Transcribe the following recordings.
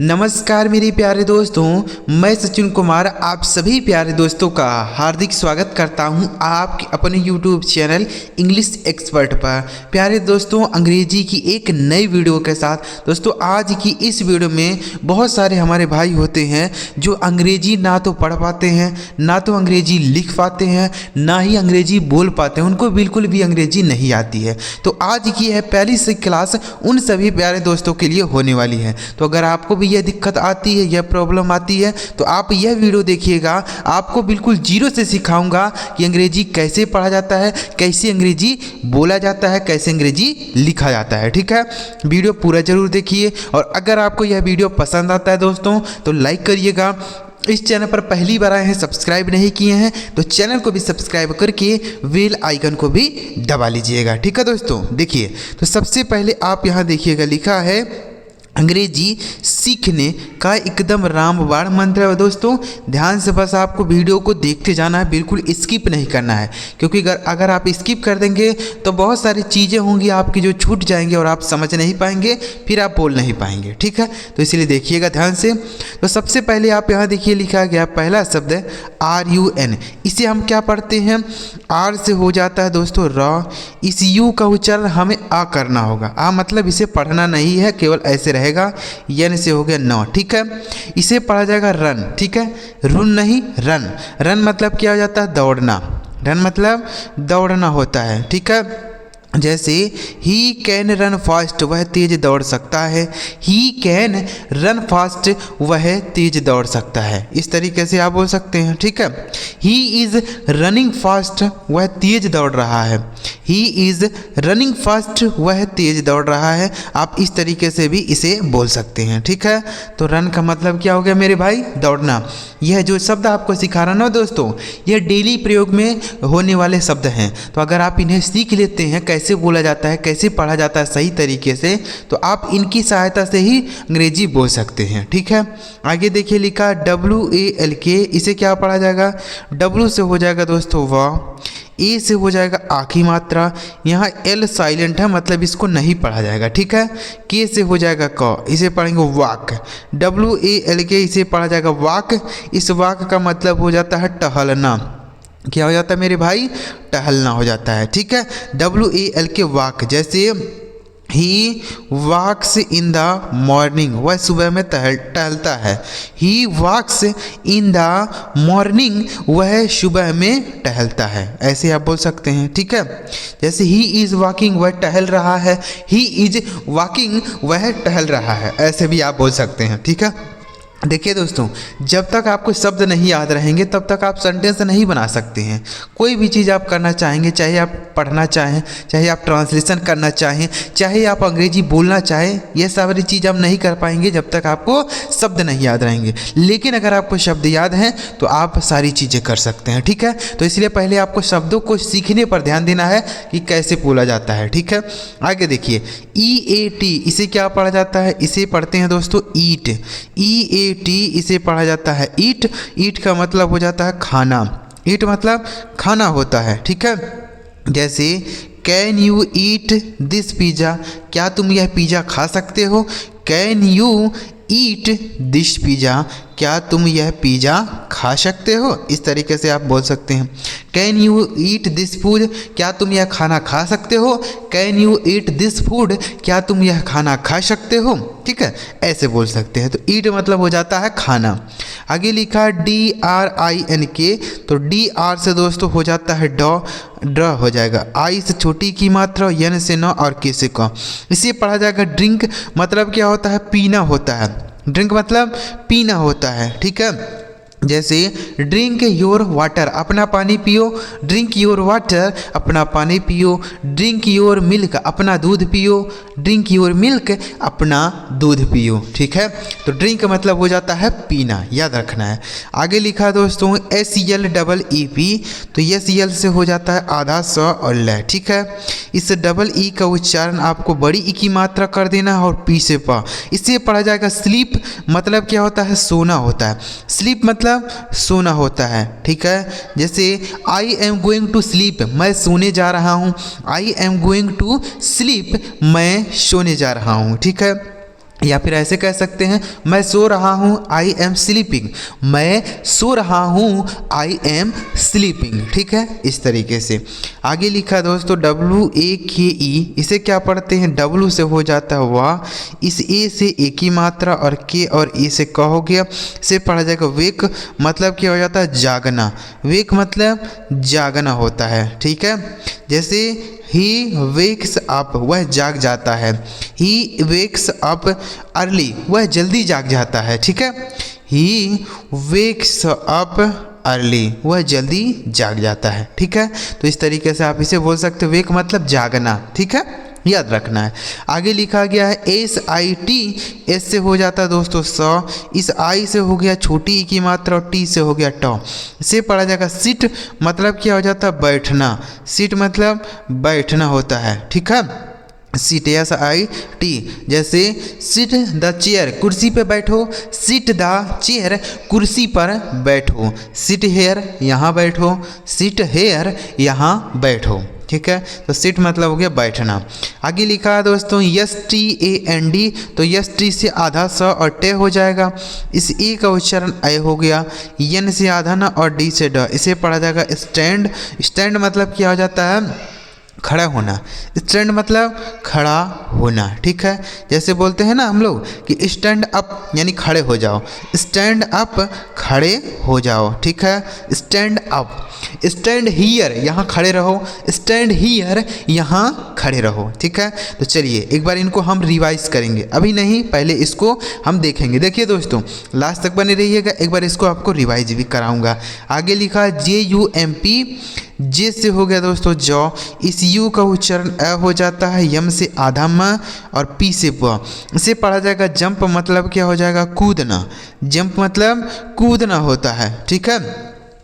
नमस्कार मेरे प्यारे दोस्तों, मैं सचिन कुमार आप सभी प्यारे दोस्तों का हार्दिक स्वागत करता हूं आपके अपने YouTube चैनल इंग्लिश एक्सपर्ट पर। प्यारे दोस्तों, अंग्रेजी की एक नई वीडियो के साथ दोस्तों आज की इस वीडियो में बहुत सारे हमारे भाई होते हैं जो अंग्रेजी ना तो पढ़ पाते हैं, ना तो अंग्रेजी लिख पाते हैं, ना ही अंग्रेजी बोल पाते हैं, उनको बिल्कुल भी अंग्रेजी नहीं आती है। तो आज की है पहली से क्लास उन सभी प्यारे दोस्तों के लिए होने वाली है। तो अगर आपको भी यह दिक्कत आती है, यह प्रॉब्लम आती है, तो आप यह वीडियो देखिएगा। आपको बिल्कुल जीरो से सिखाऊंगा कि अंग्रेजी कैसे पढ़ा जाता है, कैसे अंग्रेजी बोला जाता है, कैसे अंग्रेजी लिखा जाता है। ठीक है, वीडियो पूरा जरूर देखिए। और अगर आपको यह वीडियो पसंद आता है दोस्तों तो लाइक करिएगा। इस चैनल पर पहली बार आए हैं, सब्सक्राइब नहीं किए हैं तो चैनल को भी सब्सक्राइब करके बेल आइकन को भी दबा लीजिएगा। ठीक है दोस्तों, देखिए तो सबसे पहले आप यहाँ देखिएगा, लिखा है अंग्रेजी सीखने का एकदम रामबाण मंत्र है। दोस्तों ध्यान से बस आपको वीडियो को देखते जाना है, बिल्कुल स्किप नहीं करना है, क्योंकि अगर आप स्किप कर देंगे तो बहुत सारी चीज़ें होंगी आपकी जो छूट जाएंगी और आप समझ नहीं पाएंगे, फिर आप बोल नहीं पाएंगे। ठीक है, तो इसलिए देखिएगा ध्यान से। तो सबसे पहले आप यहाँ देखिए, लिखा गया पहला शब्द है RUN। इसे हम क्या पढ़ते हैं, आर से हो जाता है दोस्तों र, इस यू का उच्चारण हमें आ करना होगा। आ मतलब इसे पढ़ना नहीं है, केवल ऐसे रहेगा। यन से हो गया न। ठीक है, इसे पढ़ा जाएगा रन। ठीक है, रुन नहीं रन। रन मतलब क्या हो जाता है, दौड़ना। रन मतलब दौड़ना होता है। ठीक है, जैसे ही कैन रन फास्ट, वह तेज दौड़ सकता है। ही कैन रन फास्ट, वह तेज दौड़ सकता है। इस तरीके से आप बोल सकते हैं। ठीक है, ही इज़ रनिंग फास्ट, वह तेज दौड़ रहा है। ही इज़ रनिंग फास्ट, वह तेज दौड़ रहा है। आप इस तरीके से भी इसे बोल सकते हैं। ठीक है, तो रन का मतलब क्या हो गया मेरे भाई, दौड़ना। यह जो शब्द आपको सिखा रहा ना दोस्तों, यह डेली प्रयोग में होने वाले शब्द हैं। तो अगर आप इन्हें सीख लेते हैं कैसे बोला जाता है, कैसे पढ़ा जाता है सही तरीके से, तो आप इनकी सहायता से ही अंग्रेजी बोल सकते हैं। ठीक है, आगे देखिए लिखा WALK। इसे क्या पढ़ा जाएगा, W से हो जाएगा दोस्तों वाह, ए से हो जाएगा आखिरी मात्रा, यहाँ L साइलेंट है मतलब इसको नहीं पढ़ा जाएगा। ठीक है, के से हो जाएगा क, इसे पढ़ेंगे वाक। WALK इसे पढ़ा जाएगा वाक। इस वाक का मतलब हो जाता है टहलना। क्या हो जाता है मेरे भाई, टहलना हो जाता है। ठीक है, WALK वाक। जैसे ही वॉक्स इन द मॉर्निंग, वह सुबह में टहलता है। ही वॉक्स इन द मॉर्निंग, वह सुबह में टहलता है। ऐसे आप बोल सकते हैं। ठीक है, जैसे ही इज़ वॉकिंग, वह टहल रहा है। ही इज़ वॉकिंग, वह टहल रहा है। ऐसे भी आप बोल सकते हैं। ठीक है, देखिए दोस्तों, जब तक आपको शब्द नहीं याद रहेंगे तब तक आप सेंटेंस नहीं बना सकते हैं। कोई भी चीज़ आप करना चाहेंगे, चाहे आप पढ़ना चाहें, चाहे आप ट्रांसलेशन करना चाहें, चाहे आप अंग्रेजी बोलना चाहें, ये सारी चीज़ आप नहीं कर पाएंगे जब तक आपको शब्द नहीं याद रहेंगे। लेकिन अगर आपको शब्द याद हैं तो आप सारी चीज़ें कर सकते हैं। ठीक है, तो इसलिए पहले आपको शब्दों को सीखने पर ध्यान देना है कि कैसे बोला जाता है। ठीक है, आगे देखिए EAT, इसे क्या पढ़ा जाता है, इसे पढ़ते हैं दोस्तों ईट। EAT इसे पढ़ा जाता है ईट। ईट का मतलब हो जाता है खाना। ईट मतलब खाना होता है। ठीक है, जैसे can you eat this pizza, क्या तुम यह पिज़्ज़ा खा सकते हो। Can you eat this pizza, क्या तुम यह पिज़्ज़ा खा सकते हो। इस तरीके से आप बोल सकते हैं। Can you eat this food, क्या तुम यह खाना खा सकते हो। Can you eat this food, क्या तुम यह खाना खा सकते हो। ठीक है, ऐसे बोल सकते हैं। तो ईट मतलब हो जाता है खाना। आगे लिखा DRINK, तो DR से दोस्तों हो जाता है ड्र हो जाएगा। आई से छोटी की मात्रा, यन से न और के से क। इसे पढ़ा जाएगा ड्रिंक। मतलब क्या होता है, पीना होता है। ड्रिंक मतलब पीना होता है। ठीक है, जैसे ड्रिंक योर वाटर, अपना पानी पियो। ड्रिंक योर वाटर, अपना पानी पियो। ड्रिंक योर मिल्क, अपना दूध पियो। ड्रिंक योर मिल्क, अपना दूध पियो। ठीक है, तो ड्रिंक मतलब हो जाता है पीना, याद रखना है। आगे लिखा दोस्तों SELEEP, तो SEL से हो जाता है आधा स और ल। ठीक है, इस डबल ई का उच्चारण आपको बड़ी ई की मात्रा कर देना है और पी से प। इससे पढ़ा जाएगा स्लीप। मतलब क्या होता है, सोना होता है। स्लीप मतलब सोना होता है। ठीक है, जैसे I am going to sleep, मैं सोने जा रहा हूँ। I am going to sleep, मैं सोने जा रहा हूँ। ठीक है, या फिर ऐसे कह सकते हैं मैं सो रहा हूँ, आई एम स्लीपिंग। मैं सो रहा हूँ, आई एम स्लीपिंग। ठीक है, इस तरीके से। आगे लिखा दोस्तों WAKE, इसे क्या पढ़ते हैं, W से हो जाता है वाह, इस A से एक ही मात्रा और K और E से क हो गया, से पढ़ा जाएगा वेक, मतलब क्या हो जाता है, जागना। वेक मतलब जागना होता है। ठीक है, जैसे ही वेक्स अप, वह जाग जाता है। ही वेक्स अप अर्ली, वह जल्दी जाग जाता है। ठीक है, ही वेक्स अप अर्ली, वह जल्दी जाग जाता है। ठीक है, तो इस तरीके से आप इसे बोल सकते हो, वेक मतलब जागना। ठीक है, याद रखना है। आगे लिखा गया है SIT, एस से हो जाता है दोस्तों सौ, इस आई से हो गया छोटी ई की मात्रा और टी से हो गया टॉ, इसे पढ़ा जाएगा सिट, मतलब क्या हो जाता है, बैठना। सिट मतलब बैठना होता है। ठीक है, सीट SIT, जैसे सिट द चेयर, कुर्सी पे बैठो। सिट द चेयर, कुर्सी पर बैठो। सिट हेयर, यहाँ बैठो। सिट हेयर, यहाँ बैठो। ठीक है, तो सिट मतलब हो गया बैठना। आगे लिखा है दोस्तों STAND, तो ST से आधा स और टे हो जाएगा। इस E का उच्चारण ए हो गया। N से आधा न और D से ड, इसे पढ़ा जाएगा स्टैंड। स्टैंड मतलब क्या हो जाता है, खड़ा होना। स्टैंड मतलब खड़ा होना। ठीक है, जैसे बोलते हैं ना हम लोग कि स्टैंड अप यानी खड़े हो जाओ। स्टैंड अप, खड़े हो जाओ। ठीक है, स्टैंड अप। स्टैंड हियर, यहाँ खड़े रहो। स्टैंड हियर, यहाँ खड़े रहो। ठीक है, तो चलिए एक बार इनको हम रिवाइज करेंगे, अभी नहीं, पहले इसको हम देखेंगे। देखिए दोस्तों, लास्ट तक बने रहिएगा, एक बार इसको आपको रिवाइज भी कराऊंगा। आगे लिखा JUMP, जे से हो गया दोस्तों जॉ, इस यू का उच्चारण अ हो जाता है। यम से आधा म और पी से प, इसे पढ़ा जाएगा जंप, मतलब क्या हो जाएगा, कूदना। जंप मतलब कूदना होता है। ठीक है,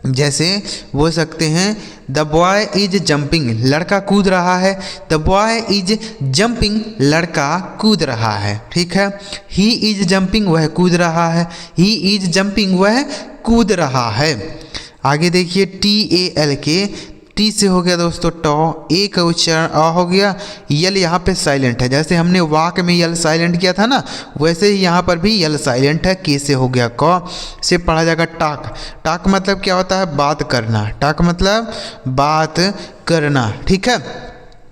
जैसे बोल सकते हैं द बॉय इज जंपिंग, लड़का कूद रहा है। द बॉय इज जंपिंग, लड़का कूद रहा है। ठीक है, ही इज जंपिंग, वह कूद रहा है। ही इज जंपिंग, वह कूद रहा है। आगे देखिए TALK, टी से हो गया दोस्तों टॉ, ए का उच्चारण अ हो गया। यल यहाँ पे साइलेंट है, जैसे हमने वाक में यल साइलेंट किया था ना, वैसे ही यहाँ पर भी यल साइलेंट है। के से हो गया क, से पढ़ा जाएगा टाक। टाक मतलब क्या होता है, बात करना। टाक मतलब बात करना। ठीक है,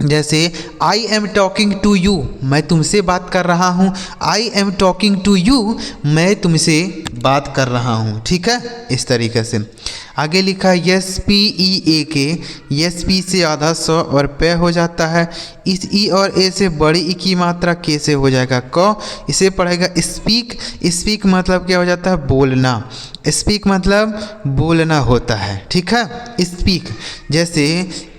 जैसे I am talking to you, मैं तुमसे बात कर रहा हूँ। I am talking to you, मैं तुमसे बात कर रहा हूँ। ठीक है, इस तरीके से। आगे लिखा है SPEAK, SP से आधा स और पे हो जाता है। इस ई और ए से बड़ी ई की मात्रा के से हो जाएगा क, इसे पढ़ेगा स्पीक। स्पीक मतलब क्या हो जाता है, बोलना। स्पीक मतलब बोलना होता है। ठीक है, स्पीक। जैसे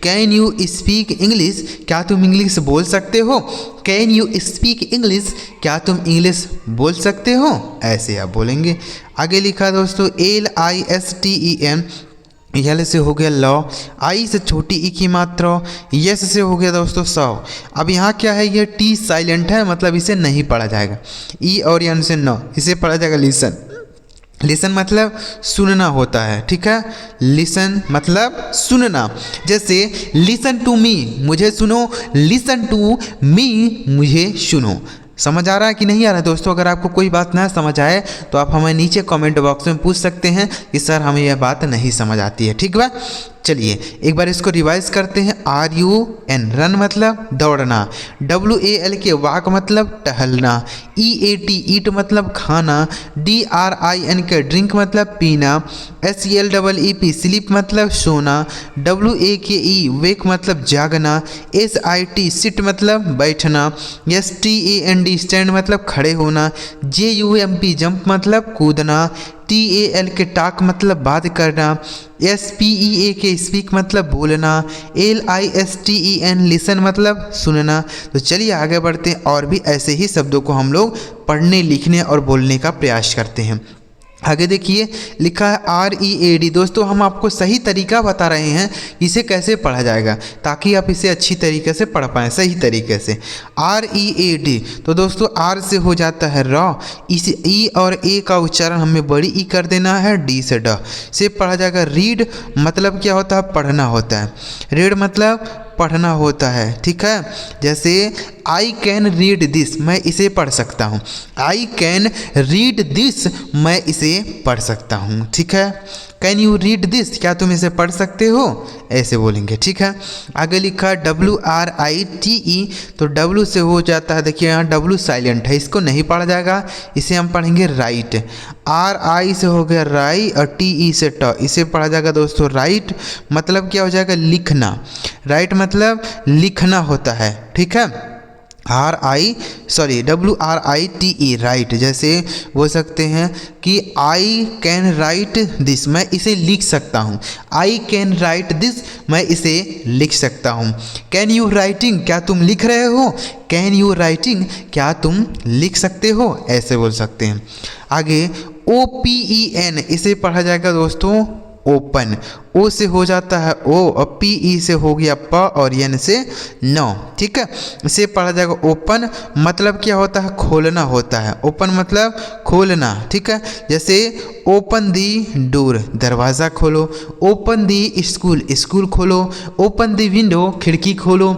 कैन यू स्पीक इंग्लिश, क्या तुम इंग्लिश बोल सकते हो। कैन यू स्पीक इंग्लिश, क्या तुम इंग्लिश बोल सकते हो, ऐसे आप बोलेंगे। आगे लिखा दोस्तों LISTEN, यल से हो गया लॉ, आई से छोटी ई की मात्रा, यस से हो गया दोस्तों सौ। अब यहाँ क्या है, ये टी साइलेंट है, मतलब इसे नहीं पढ़ा जाएगा। ई और यन से न, इसे पढ़ा जाएगा लिसन। लिसन मतलब सुनना होता है। ठीक है, लिसन मतलब सुनना। जैसे लिसन टू मी, मुझे सुनो। लिसन टू मी, मुझे सुनो। समझ आ रहा है कि नहीं आ रहा है दोस्तों। अगर आपको कोई बात ना समझ आए तो आप हमें नीचे कमेंट बॉक्स में पूछ सकते हैं कि सर हमें यह बात नहीं समझ आती है। ठीक है, चलिए एक बार इसको रिवाइज करते हैं। RUN, रन मतलब दौड़ना। WALK, वाक मतलब टहलना। EAT, ईट मतलब खाना। DRINK, ड्रिंक मतलब पीना। SLEEP, स्लीप मतलब सोना। WAKE, वेक मतलब जागना। SIT, सिट मतलब बैठना। STAND, स्टैंड मतलब खड़े होना। JUMP, जंप मतलब कूदना। TALK, टाक मतलब बात करना। SPEAK, स्पीक मतलब बोलना। LISTEN, लिसन मतलब सुनना। तो चलिए आगे बढ़ते हैं और भी ऐसे ही शब्दों को हम लोग पढ़ने, लिखने और बोलने का प्रयास करते हैं। आगे देखिए लिखा है READ। दोस्तों हम आपको सही तरीका बता रहे हैं इसे कैसे पढ़ा जाएगा, ताकि आप इसे अच्छी तरीके से पढ़ पाएँ सही तरीके से। READ, तो दोस्तों R से हो जाता है रॉ, इस ई और ए का उच्चारण हमें बड़ी ई कर देना है। D से ड, से पढ़ा जाएगा रीड, मतलब क्या होता है, पढ़ना होता है। रीड मतलब पढ़ना होता है। ठीक है, जैसे आई कैन रीड दिस, मैं इसे पढ़ सकता हूँ। आई कैन रीड दिस, मैं इसे पढ़ सकता हूँ। ठीक है, कैन यू रीड दिस, क्या तुम इसे पढ़ सकते हो, ऐसे बोलेंगे। ठीक है, आगे लिखा WRITE, तो W से हो जाता है, देखिए यहाँ W साइलेंट है, इसको नहीं पढ़ा जाएगा, इसे हम पढ़ेंगे राइट। RI से हो गया राई और TE से ट, इसे पढ़ा जाएगा दोस्तों राइट। मतलब क्या हो जाएगा, लिखना। राइट मतलब लिखना होता है। ठीक है, WRITE राइट, जैसे बोल सकते हैं कि आई कैन राइट दिस, मैं इसे लिख सकता हूँ। आई कैन राइट दिस, मैं इसे लिख सकता हूँ। कैन यू राइटिंग, क्या तुम लिख रहे हो, कैन यू राइटिंग, क्या तुम लिख सकते हो, ऐसे बोल सकते हैं। आगे OPEN, इसे पढ़ा जाएगा दोस्तों ओपन। ओ से हो जाता है ओ और PE से हो गया प और N से नो। ठीक है, इसे पढ़ा जाएगा ओपन। मतलब क्या होता है, खोलना होता है। ओपन मतलब खोलना। ठीक है, जैसे ओपन दी डोर, दरवाज़ा खोलो। ओपन दी स्कूल, स्कूल खोलो। ओपन दी विंडो, खिड़की खोलो।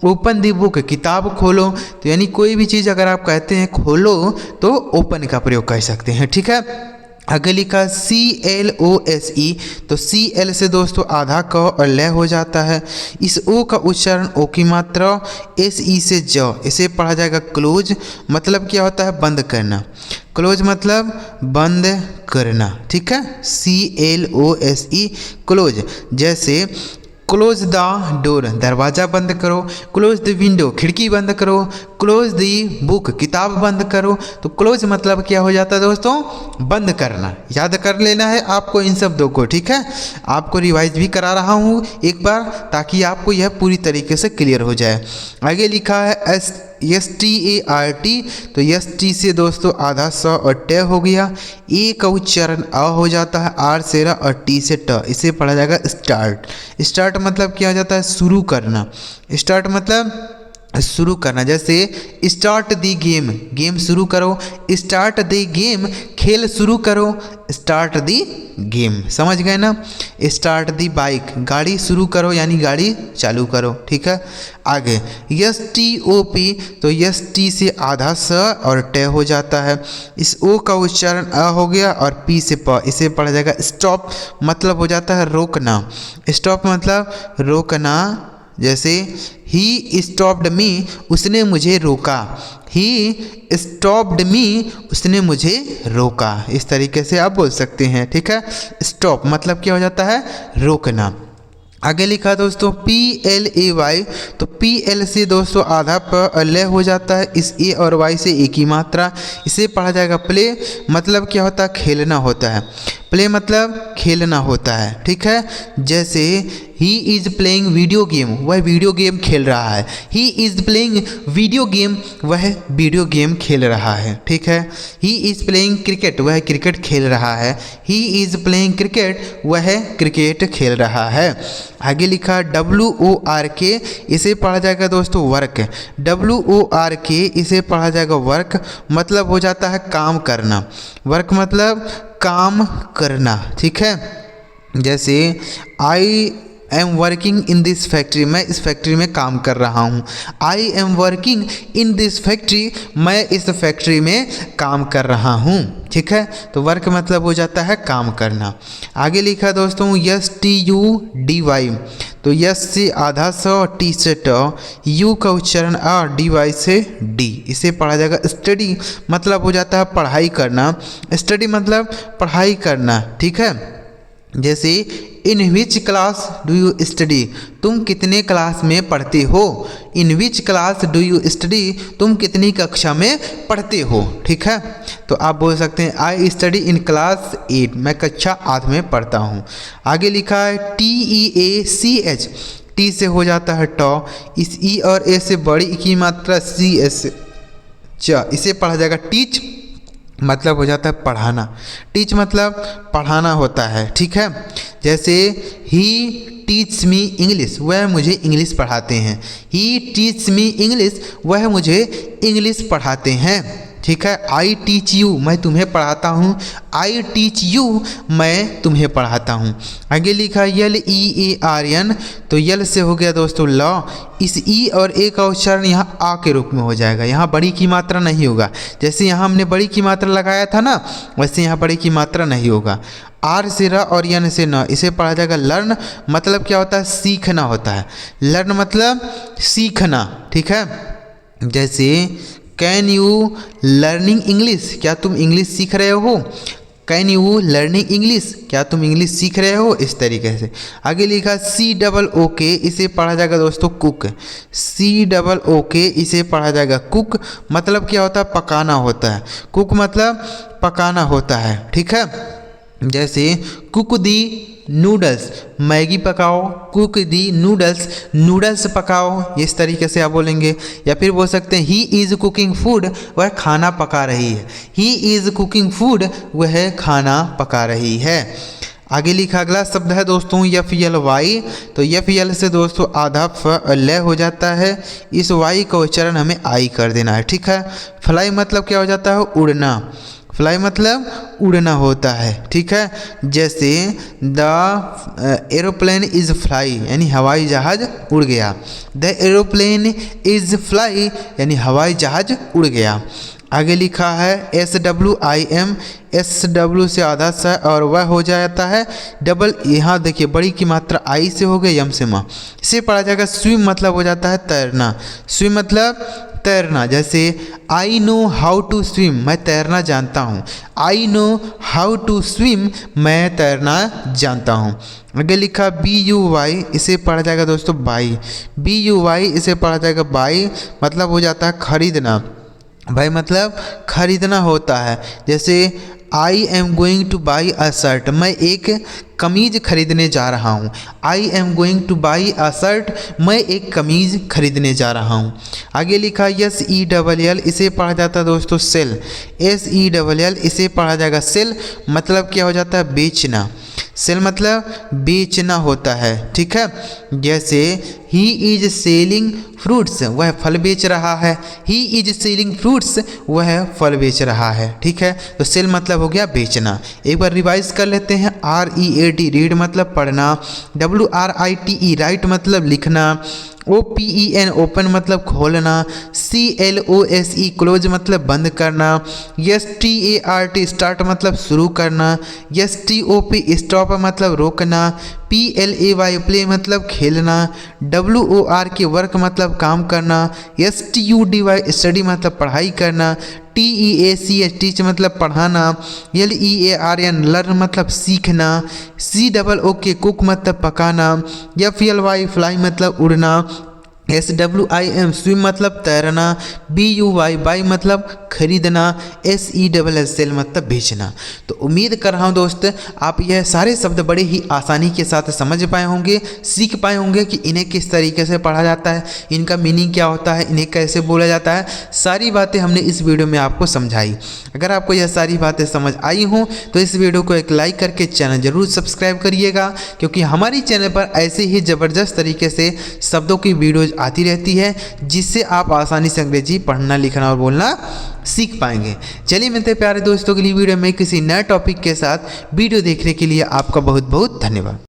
ओपन दी बुक, किताब खोलो। तो यानी कोई भी चीज़ अगर आप कहते हैं खोलो तो ओपन का प्रयोग कर सकते हैं। ठीक है, आगे लिखा CLOSE, तो CL से दोस्तों आधा क और ल हो जाता है। इस ओ का उच्चारण ओ की मात्रा। SE से ज, इसे पढ़ा जाएगा क्लोज। मतलब क्या होता है, बंद करना। क्लोज मतलब बंद करना। ठीक है, CLOSE क्लोज। जैसे क्लोज द डोर, दरवाज़ा बंद करो। क्लोज द विंडो, खिड़की बंद करो। क्लोज द बुक, किताब बंद करो। तो क्लोज मतलब क्या हो जाता है दोस्तों, बंद करना। याद कर लेना है आपको इन शब्दों को। ठीक है, आपको रिवाइज भी करा रहा हूँ एक बार, ताकि आपको यह पूरी तरीके से क्लियर हो जाए। आगे लिखा है START, तो ST से दोस्तों आधा स और ट हो गया। ए का उच्चारण अ हो जाता है, R से र और T से ट, इसे पढ़ा जाएगा स्टार्ट। स्टार्ट मतलब क्या हो जाता है, शुरू करना। स्टार्ट मतलब शुरू करना। जैसे स्टार्ट दी गेम, गेम शुरू करो। स्टार्ट दी गेम, खेल शुरू करो। स्टार्ट दी गेम, समझ गए ना। स्टार्ट दी बाइक, गाड़ी शुरू करो यानी गाड़ी चालू करो। ठीक है, आगे STOP, तो ST से आधा स और ट हो जाता है। इस ओ का उच्चारण अ हो गया और P से प, इसे पढ़ा जाएगा स्टॉप। मतलब हो जाता है रोकना। स्टॉप मतलब रोकना। जैसे ही स्टॉप्ड मी, उसने मुझे रोका। ही स्टॉप्ड मी, उसने मुझे रोका। इस तरीके से आप बोल सकते हैं। ठीक है, स्टॉप मतलब क्या हो जाता है, रोकना। आगे लिखा दोस्तों PLAY, तो PL से दोस्तों आधा प और ल हो जाता है। इस A और Y से एक ही मात्रा, इसे पढ़ा जाएगा प्ले। मतलब क्या होता है, खेलना होता है। प्ले मतलब खेलना होता है। ठीक है, जैसे he is playing video game, वह वीडियो गेम खेल रहा है। He is playing video game, वह वीडियो गेम खेल रहा है। ठीक है, ही इज़ प्लेइंग क्रिकेट, वह क्रिकेट खेल रहा है। ही इज़ प्लेइंग क्रिकेट, वह क्रिकेट खेल रहा है। आगे लिखा WORK, इसे पढ़ा जाएगा दोस्तों वर्क। WORK, इसे पढ़ा जाएगा वर्क। मतलब हो जाता है काम करना। वर्क मतलब काम करना। ठीक है, जैसे I am working in this factory, मैं इस फैक्ट्री में काम कर रहा हूँ। I am working in this factory, मैं इस फैक्ट्री में काम कर रहा हूँ। ठीक है, तो वर्क मतलब हो जाता है काम करना। आगे लिखा दोस्तों STUDY, तो यस से आधा स और टी से ट, यू का उच्चारण आ, DY से डी, इसे पढ़ा जाएगा स्टडी। मतलब हो जाता है पढ़ाई करना। स्टडी मतलब पढ़ाई करना। ठीक है, जैसे in which class do you study, तुम कितने क्लास में पढ़ते हो। In which class do you study, तुम कितनी कक्षा में पढ़ते हो। ठीक है, तो आप बोल सकते हैं आई स्टडी इन क्लास 8, मैं कक्षा 8 में पढ़ता हूँ। आगे लिखा है TEACH, टी से हो जाता है ट, इस ई और ए से बड़ी की मात्रा CS च, इसे पढ़ा जाएगा टीच। मतलब हो जाता है पढ़ाना। टीच मतलब पढ़ाना होता है। ठीक है, जैसे ही टीच मी इंग्लिश, वह मुझे इंग्लिश पढ़ाते हैं। ही टीच मी इंग्लिश, वह मुझे इंग्लिश पढ़ाते हैं। ठीक है। आई टीच यू, मैं तुम्हें पढ़ाता हूँ। आई टीच यू, मैं तुम्हें पढ़ाता हूँ। आगे लिखा LEARN, तो यल से हो गया दोस्तों लॉ। इस ई और ए का उच्चारण यहाँ आ के रूप में हो जाएगा, यहाँ बड़ी की मात्रा नहीं होगा। जैसे यहाँ हमने बड़ी की मात्रा लगाया था ना, वैसे यहाँ बड़ी की मात्रा नहीं होगा। आर से र और यन से न, इसे पढ़ा जाएगा लर्न। मतलब क्या होता है? सीखना होता है। लर्न मतलब सीखना, ठीक है। जैसे कैन यू लर्निंग इंग्लिश, क्या तुम इंग्लिश सीख रहे हो? कैन यू लर्निंग इंग्लिश, क्या तुम इंग्लिश सीख रहे हो? इस तरीके से। आगे लिखा COOK, इसे पढ़ा जाएगा दोस्तों कुक। COOK, इसे पढ़ा जाएगा कुक। मतलब क्या होता है? पकाना होता है। कुक मतलब पकाना होता है, ठीक है। जैसे कुक दी नूडल्स, मैगी पकाओ। कुक दी नूडल्स, नूडल्स पकाओ, इस तरीके से आप बोलेंगे। या फिर बोल सकते हैं ही इज़ कुकिंग फूड, वह खाना पका रही है। ही इज़ कुकिंग फूड, वह खाना पका रही है। आगे लिखा अगला शब्द है दोस्तों FLY, तो FL से दोस्तों आधा ल हो जाता है। इस वाई का उच्चारण हमें आई कर देना है, ठीक है। फ्लाई मतलब क्या हो जाता है? उड़ना। फ्लाई मतलब उड़ना होता है, ठीक है। जैसे द एरोप्लेन इज़ फ्लाई, यानी हवाई जहाज़ उड़ गया। द एरोप्लेन इज़ फ्लाई, यानी हवाई जहाज़ उड़ गया। आगे लिखा है SWIM, SW से आधा सा और वह हो जाता है डबल। यहाँ देखिए बड़ी की मात्रा आई से हो गई, यम से माँ, इसे पढ़ा जाएगा स्विम। मतलब हो जाता है तैरना। स्विम मतलब तैरना। जैसे I know how to swim, मैं तैरना जानता हूँ। I know how to swim, मैं तैरना जानता हूँ। आगे लिखा BUY, इसे पढ़ा जाएगा दोस्तों बाई। BUY, इसे पढ़ा जाएगा बाई। मतलब हो जाता है खरीदना। भाई मतलब खरीदना होता है। जैसे I am going two by a shirt, मैं एक कमीज़ खरीदने जा रहा हूँ। I am going two by a shirt, मैं एक कमीज़ खरीदने जा रहा हूँ। आगे लिखा SELL, इसे पढ़ा जाता है दोस्तों सेल। SELL, इसे पढ़ा जाएगा सेल। मतलब क्या हो जाता है? बेचना। सेल मतलब बेचना होता है, ठीक है। जैसे ही इज सेलिंग फ्रूट्स, वह फल बेच रहा है। ही इज सेलिंग फ्रूट्स, वह फल बेच रहा है, ठीक है। तो सेल मतलब हो गया बेचना। एक बार रिवाइज कर लेते हैं। READ, रीड मतलब पढ़ना। WRITE, राइट मतलब लिखना। OPEN, ओपन मतलब खोलना। CLOSE, क्लोज मतलब बंद करना। START, स्टार्ट मतलब शुरू करना। STOP, स्टॉप मतलब रोकना। PLAY, प्ले मतलब खेलना। WORK, वर्क मतलब काम करना। STUDY, स्टडी मतलब पढ़ाई करना। TEACH, टीच मतलब पढ़ाना। LEARN, लर्न मतलब सीखना। COOK, कुक मतलब पकाना। FLY, फ्लाई मतलब उड़ना। SWIM, स्विम मतलब तैरना। BUY, बाई मतलब खरीदना। SELL, सेल मतलब बेचना। तो उम्मीद कर रहा हूँ दोस्त आप यह सारे शब्द बड़े ही आसानी के साथ समझ पाए होंगे, सीख पाए होंगे कि इन्हें किस तरीके से पढ़ा जाता है, इनका मीनिंग क्या होता है, इन्हें कैसे बोला जाता है। सारी बातें हमने इस वीडियो में आपको समझाई। अगर आपको यह सारी बातें समझ आई हों तो इस वीडियो को एक लाइक करके चैनल ज़रूर सब्सक्राइब करिएगा, क्योंकि हमारी चैनल पर ऐसे ही ज़बरदस्त तरीके से शब्दों की वीडियोज़ आती रहती है, जिससे आप आसानी से अंग्रेजी पढ़ना, लिखना और बोलना सीख पाएंगे। चलिए मिलते हैं प्यारे दोस्तों अगली वीडियो में किसी नए टॉपिक के साथ। वीडियो देखने के लिए आपका बहुत बहुत धन्यवाद।